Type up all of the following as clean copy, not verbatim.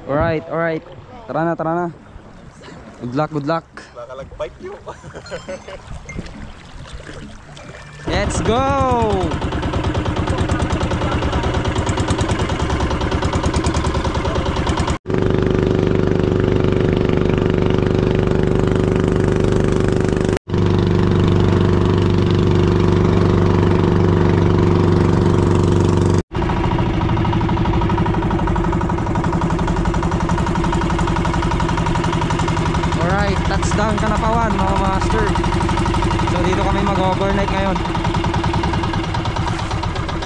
Alright, alright. Tara na, tara na. Good luck, good luck. Nakalag-bike yun. Let's go! Touchdown Kanapawan mga master. So dito kami mag-overnight ngayon.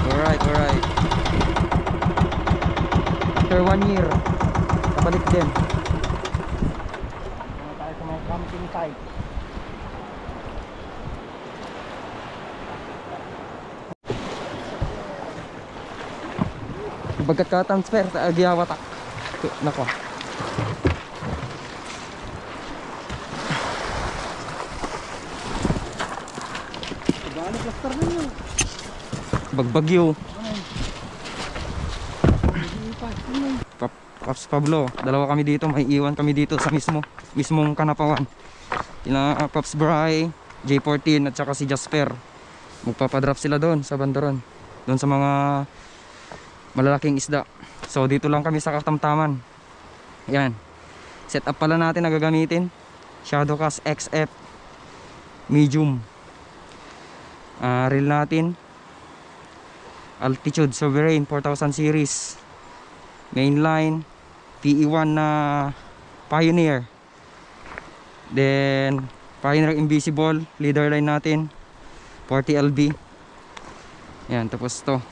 Alright, alright. After 1 year kapalik din. Tayo sa mga camping site. Bagat ka transfer sa Agiawatak. Nako. Bagbagyo. Paps Pablo, dalawa kami dito, may iwan kami dito sa mismong Kanapawan. Kina Paps Bray, J14 at saka si Jasper. Magpapadrop sila doon sa bandaron, doon sa mga malalaking isda. So dito lang kami sa katamtaman. Yan. Set up pala natin na gagamitin. Shadowcast XF medium. Reel natin Altitude Sovereign 4000 series, mainline PE1 na Pioneer, then Pioneer Invisible leader line natin 40 LB. Yan, tapos itong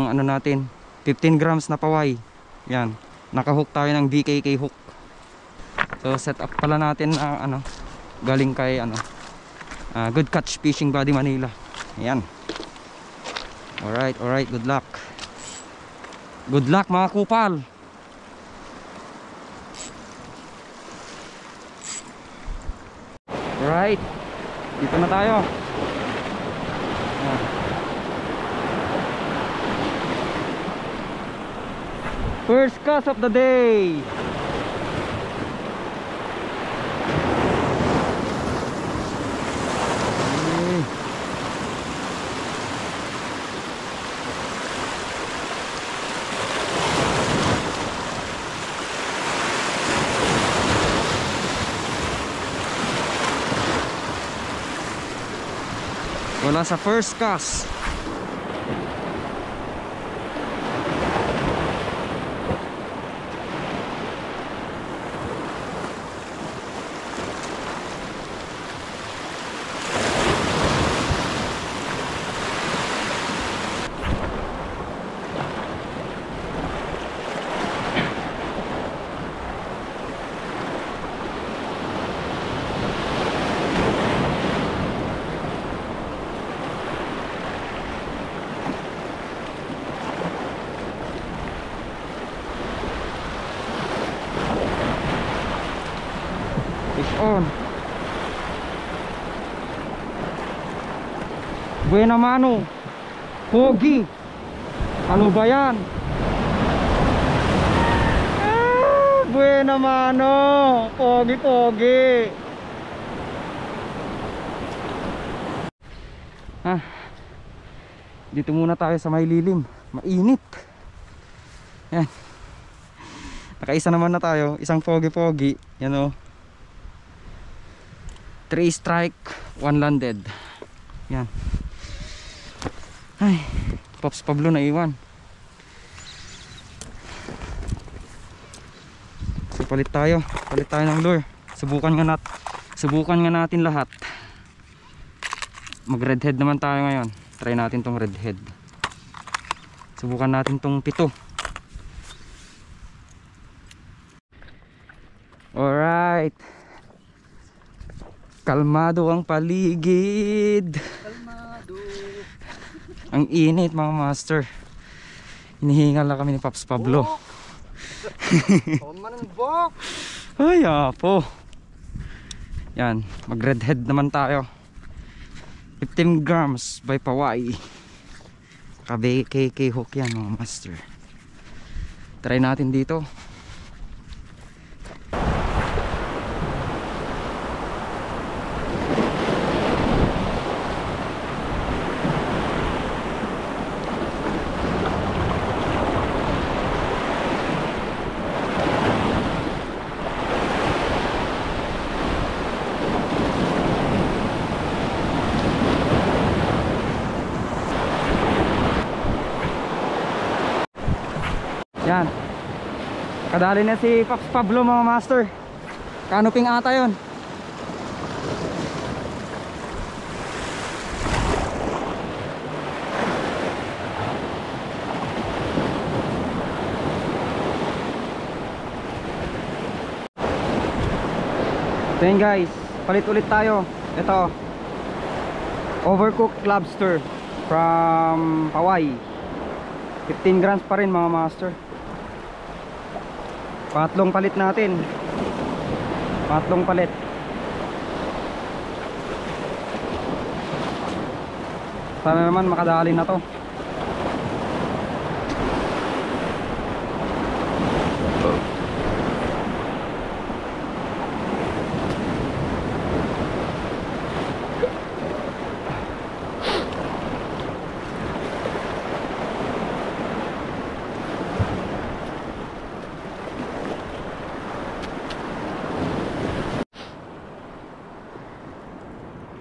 ano natin 15 grams na paway. Yan, nakahook tayo ng BKK hook. So set up pala natin galing kay Good Catch Fishing Body Manila. Yan. Alright, alright, good luck. Good luck mga kupal. Alright, dito na tayo. First cast of the day. Wala sa first cast. On. Buena mano. Pogi. Ano ba yan? Buena mano. Pogi, pogi. Dito muna tayo sa may lilim. Mainit. Yan. Nakaisa naman na tayo. Isang pogi-pogi. Yan o. 3 strike, 1 landed. Yan. Ay, Pops Pablo na iwan. So palit tayo ng lure. Subukan nga natin lahat. Mag redhead naman tayo ngayon. Try natin tong redhead. Subukan natin tong pito. Alright. Kalmado ang paligid. Kalmado. Ang init mga master. Hinihingal na kami ni Pops Pablo. Ay apo. Yan, mag redhead naman tayo. 15 grams by pawai. KK hook yan mga master. Try natin dito. Yan. Kadali na si Pops Pablo mga master. Canoping ata yun. So yun guys, palit ulit tayo. Ito, overcooked lobster from Hawaii. 15 grams pa rin mga master. Patlong palit natin. Patlong palit. Sana naman makadali na to.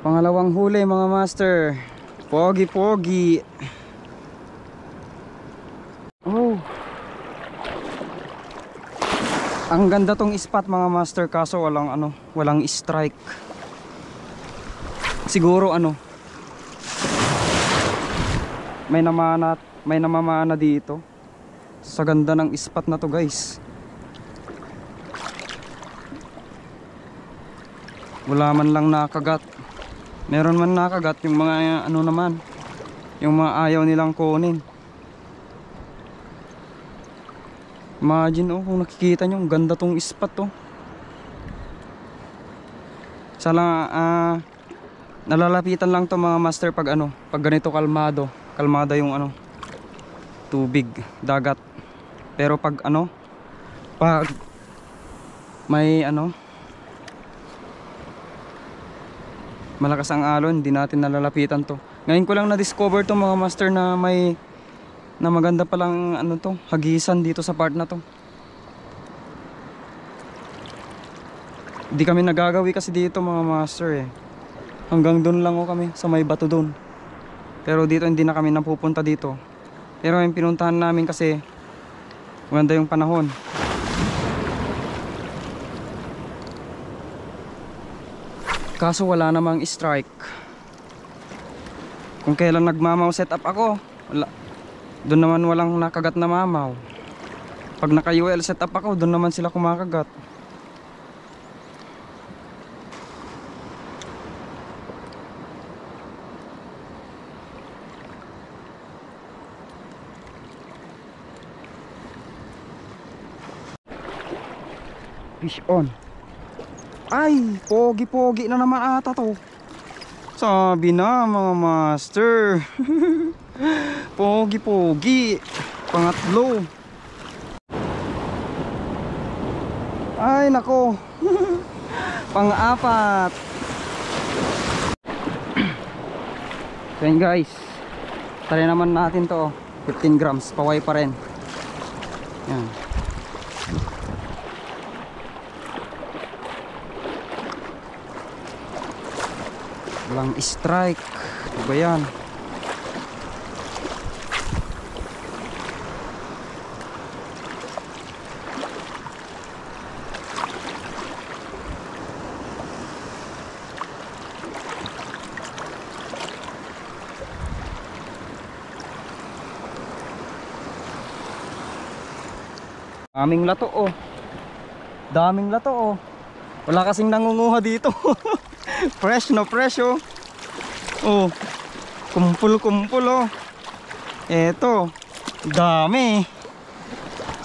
Pangalawang huli mga master. Pogi pogi. Oh. Ang ganda tong spot mga master, kaso walang strike. Siguro may namamana dito. Sa ganda ng spot na to guys. Wala man lang nakagat. Meron man nakagat, yung mga naman, yung mga ayaw nilang kunin. Imagine kung nakikita nyo, ang ganda tong spot to. Sana nalalapitan lang to mga master pag pag ganito kalmado yung tubig, dagat. Pero pag pag may malakas ang alon, hindi natin nalalapitan to. Ngayon ko lang na-discover to mga master na maganda palang hagisan dito sa part na to. Hindi kami nagagawi kasi dito mga master eh. Hanggang doon lang kami sa may bato doon. Pero dito hindi na kami napupunta dito. Pero yung pinuntahan namin kasi maganda yung panahon. Kaso wala namang strike. Kung kailan nagmamaw setup ako, doon naman walang nakagat na mamaw. Pag naka-UL setup ako, doon naman sila kumakagat. Fish on. Ay, pogi-pogi na naman ata to. Sabi na mga master. Pogi-pogi. Pangatlo. Ay, nako. Pang-apat. So yun guys, try naman natin to. 15 grams, paway pa rin. Yan. Walang strike. Ano ba yan? Daming lato oh. Daming lato oh. Wala kasing nangunguha dito. Fresh na fresh oh. Oh. Kumpul-kumpul oh. Eto. Dami.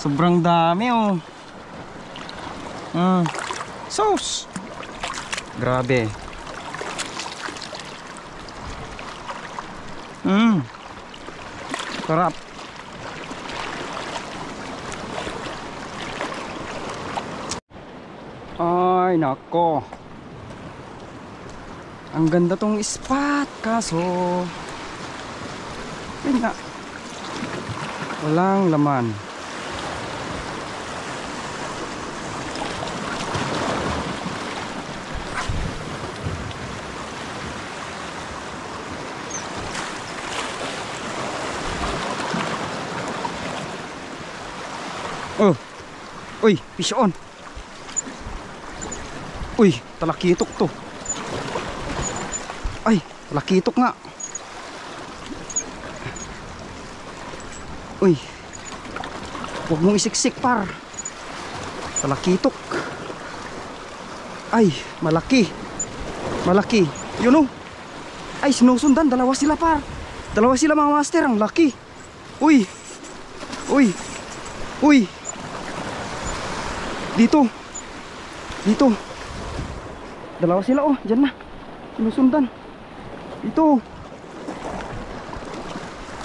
Sobrang dami oh. Sauce. Grabe. Sarap. Ay nako, ang ganda tong spot, kaso yun nga, walang laman. Oh, uy, fish on. Uy, talakitok to. Ay, talakitok nga. Uy, huwag mong isiksik par. Talakitok. Ay, malaki. Malaki. Yun oh. Ay, sinusundan. Dalawa sila par. Dalawa sila mga master. Ang laki. Uy. Uy. Uy. Dito. Dito. Dalawa sila oh. Diyan na. Sinusundan. Dito.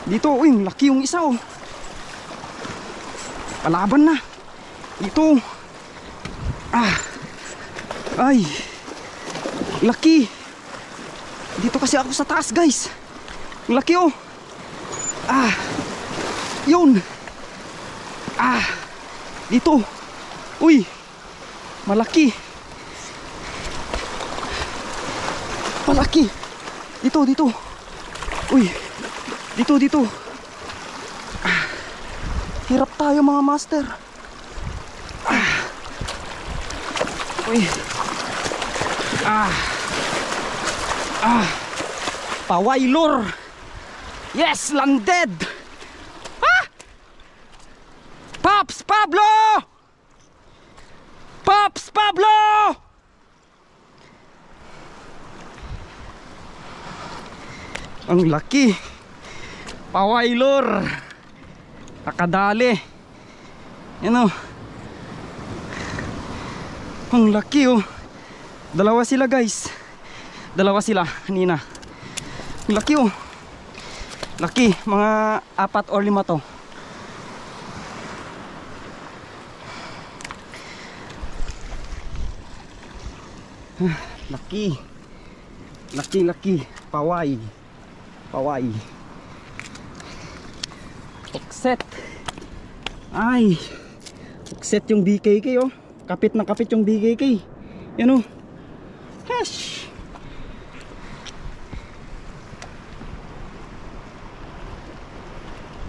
Dito. Uy, laki yung isa oh. Palaban na. Dito. Ah. Ay. Laki. Dito kasi ako sa taas guys. Laki oh. Ah. Yun. Ah. Dito. Uy. Malaki. Malaki. Dito, dito. Uy. Dito, dito. Ah. Hirap tayo mga master. Ah. Uy. Ah. Ah. Pawailor. Yes, landed. Ah. Pops Pablo. Pops Pablo. Ang laki. Pawailor. Nakadali. Yan oh. Ang laki oh. Dalawa sila guys. Dalawa sila kanina. Ang laki oh. Laki. Mga 4 or 5 to. Laki. Laki, laki. Paway. Paway. Okset. Ay. Okset yung BKK oh. Kapit na kapit yung BKK. Yan oh. Hash.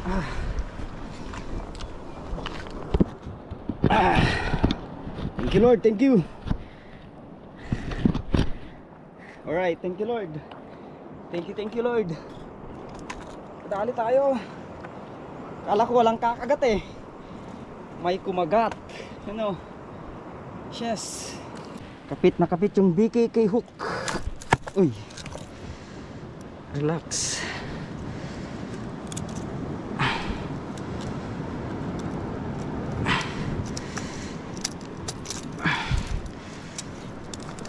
Ah. Ah. Thank you Lord, thank you. Alright, thank you Lord. Thank you Lord. Dali tayo. Kala ko walang kakagat eh. May kumagat. Ano? Yes. Kapit na kapit yung BKK hook. Uy. Relax.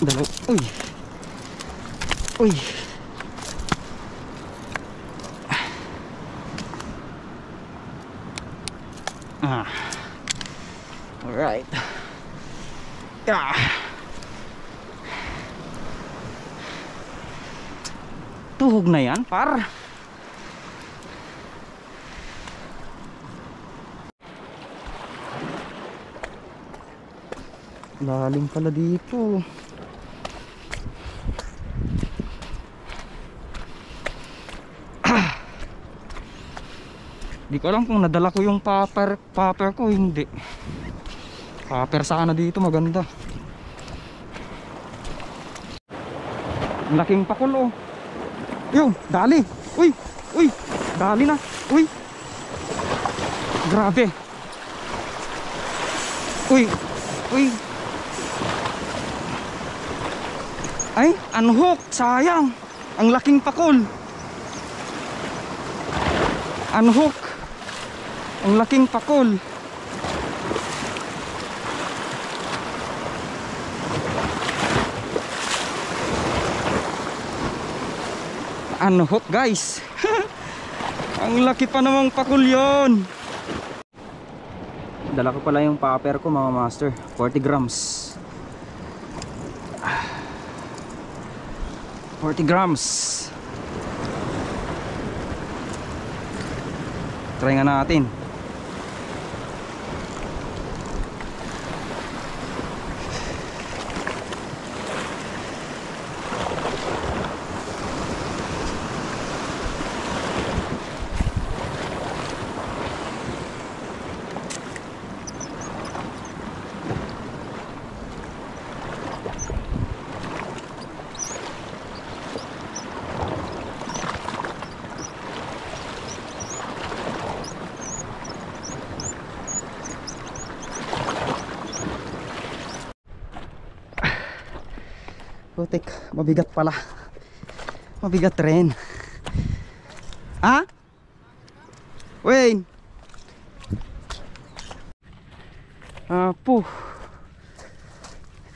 Dalaw. Uy. Uy. Ah. All right. Ah. Tuhog na yan, par. Lalim pala dito. Di ko alam kung nadala ko yung popper ko, hindi. Popper sana dito maganda. Ang laking pakul oh. Yung, dali. Uy, uy, dali na. Uy. Grabe. Uy, uy. Ay, unhook, sayang. Ang laking pakul. Unhook. Ang laking pakul. Unhook guys. Ang laki pa namang pakul yon. Dala ko pala yung popper ko mga master. 40 grams. 40 grams. Try nga natin. Putik, mabigat pala. Mabigat rin. Ha? Wayne.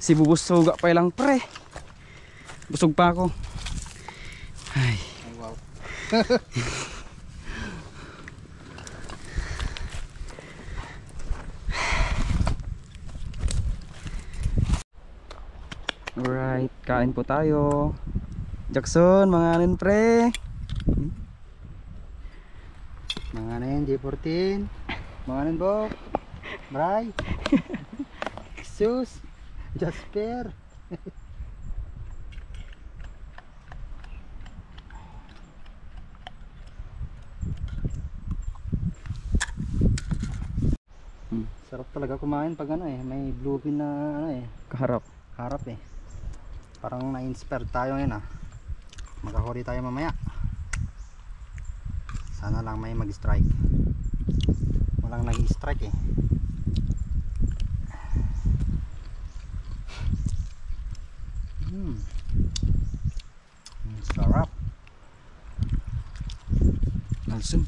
Si bubusog pa lang pre. Busog pa ako. Ay. Wow. Alright, kain po tayo. Jackson, mga anin pre. Mga na yan, J14. Mga nan Bok. Bray. Sus. Jasper. Sarap talaga kumain pag ano may bluefin na ano Kaharap. harap Parang na-inspire tayo ngayon Makahuli tayo mamaya. Sana lang may mag-strike. Walang nag-strike Sarap. Alsun.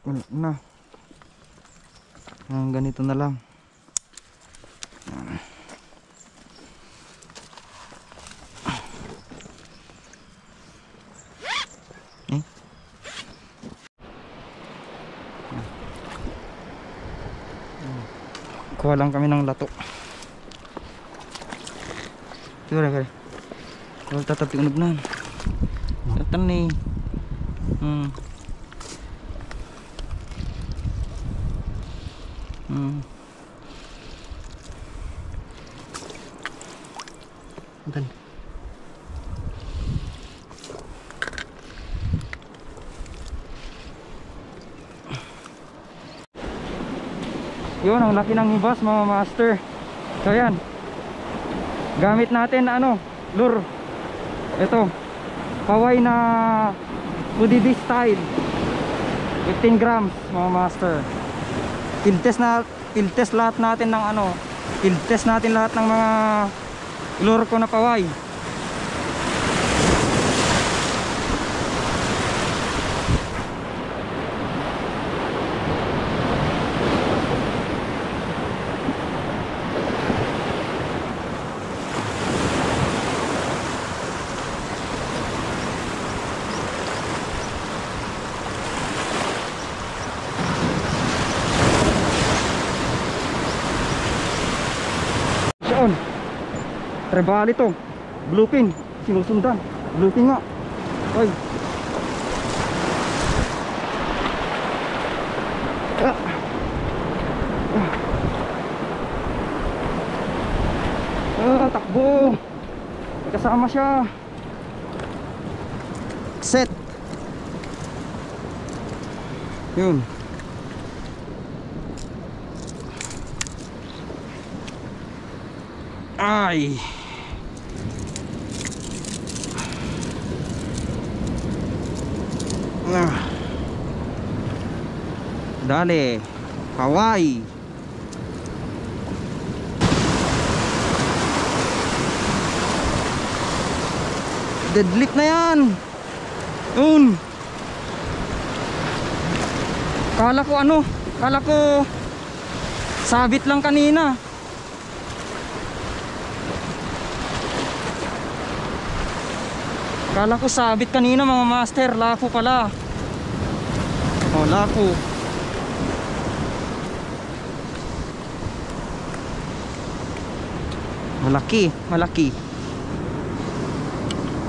Wala na. Ganito na lang. Kuha lang kami ng lato. Siguro kaya. Kalau tatap unug nan. Tatan ni. Dan. Yun, ang laki ng hibas mga master. So yan, gamit natin ano, lure. Ito, paway na UDB style, 15 grams mga master. Field test lahat natin ng ano, field test natin lahat ng mga lure ko na paway. Trebali to, bluefin, sinusundan, bluefin nga. Oy. Takbo. Kasama siya. Set. Yun. Ay. Dale, Hawaii. Deadlift na yan. Kala ko sabit lang kanina. Kala ko sabit kanina mga master, lako pala. Oh, lako. Malaki, malaki.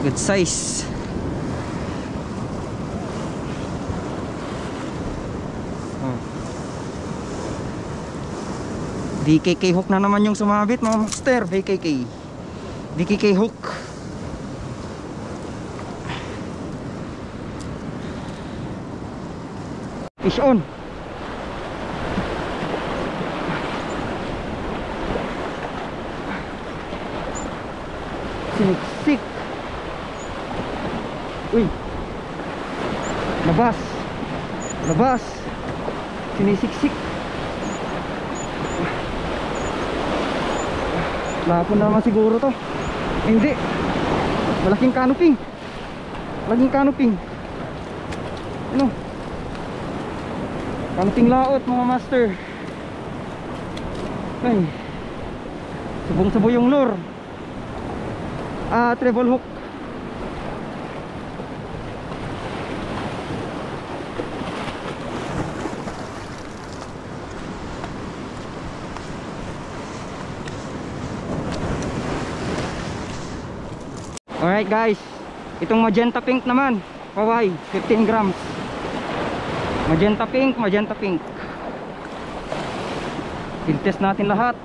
Good size. Oh. BKK hook na naman yung sumabit mga master. BKK hook. Fish on. Siniksik. Uy. Labas. Labas. Sinisiksik. Lapon naman siguro to. Hindi. Malaking canoping. Malaking canoping. Ano? Canoping laot mga master. Ay. Subong-subo yung lure. Treble hook. Alright guys, itong magenta pink naman, kaway, 15 grams. Magenta pink. Field test natin lahat.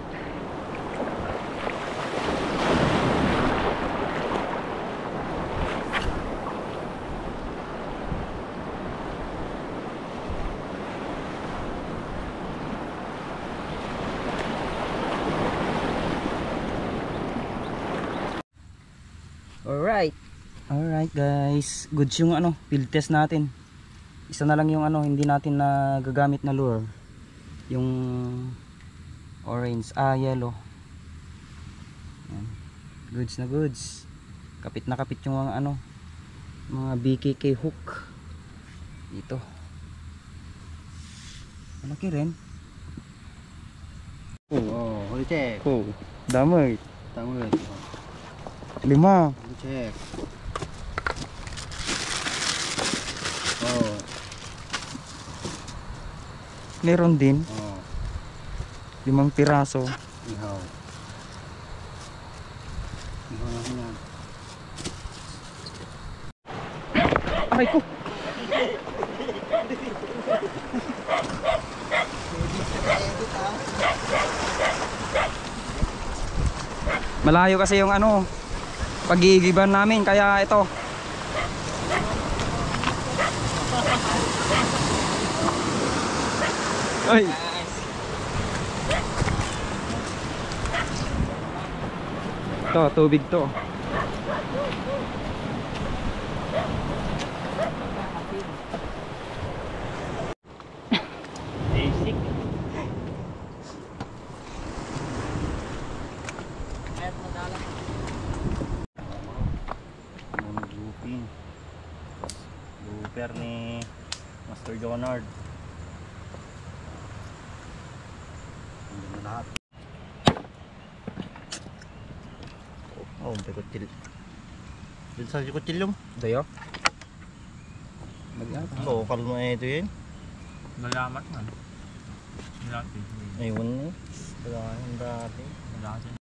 Alright guys, goods yung field test natin. Isa na lang yung hindi natin na gagamit na lure. Yung orange, yellow. Yan. Goods na goods. Kapit na kapit yung mga mga BKK hook. Dito. Malaki rin. huli check. Damay. Tama. 5. Huli check. Meron din 5 piraso. Ihaw. Ihaw natin yan. Aray ko. Malayo kasi yung pagigiban namin, kaya ito. Ay. Ito, tubig to. Basic. Monogrouping. Grouper ni Master Jonard. Andun na lahat. May kutsil. Bilsa si kutsil yung? Dayo. Lokal mo ito yun. Malamat man. Dati. Ayun eh. Wala yung dati. Dati.